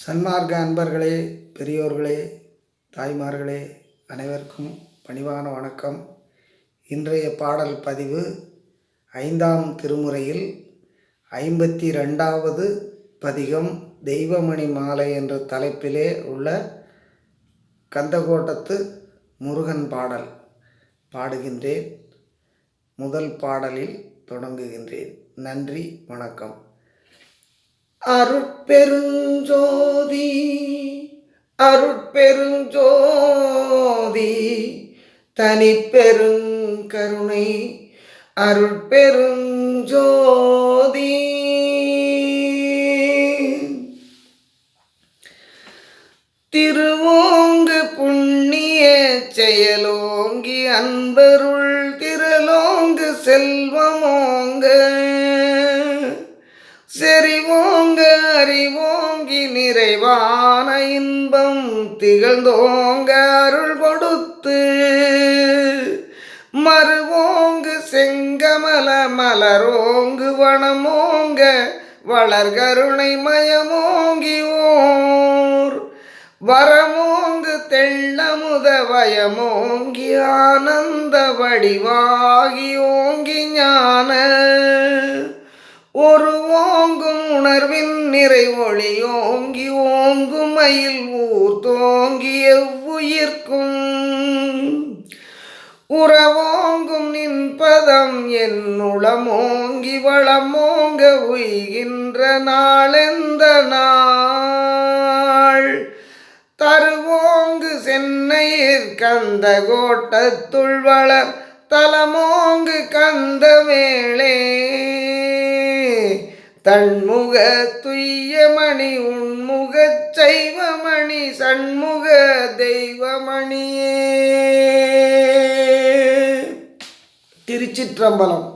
சன்மார்க்க அன்பர்களே, பெரியோர்களே, தாய்மார்களே, அனைவருக்கும் பணிவான வணக்கம். இன்றைய பாடல் பதிவு 5ஆம் திருமுறையில் 52வது பதிகம் தெய்வமணி மாலை என்ற தலைப்பிலே உள்ள கந்தகோட்டத்து முருகன் பாடல் பாடுகின்றேன். முதல் பாடலில் தொடங்குகின்றேன். நன்றி, வணக்கம். அருட்பெருஞ்சோதி அருட்பெருஞ்சோதி தனிப்பெருங்கருணை அருட்பெருஞ்சோதி. திருவோங்கு புண்ணிய செயலோங்கி அன்பருள் திரளோங்கு செல்வமோங்க செறிவோங்க அறிவோங்கி நிறைவான இன்பம் திகழ்ந்தோங்க அருள் கொடுத்து மறுவோங்கு செங்கமல மலரோங்கு வனமோங்க வளர்கருணை மயமோங்கி ஓர் வரமோங்கு தெள்ளமுத வயமோங்கி ஆனந்த வடிவாகி ஓங்கி ஞான ஒரு ஓங்கும் உணர்வின் நிறை ஒளியோங்கி ஓங்கும் மயில் ஊர் தோங்கி எவ்வுயிர்க்கும் உறவோங்கும் நின்பதம் என்னுளமோங்கி வளமோங்க உய்கின்ற நாளெந்த நாள் தருவோங்கு சென்னையிற் கந்த கோட்டத்துள் வளர் தலமோங்கு கந்தவேளே தன்முக துய்யமணி உன்முகச் சைவமணி சண்முக தெய்வமணியே. திருச்சிற்றம்பலம்.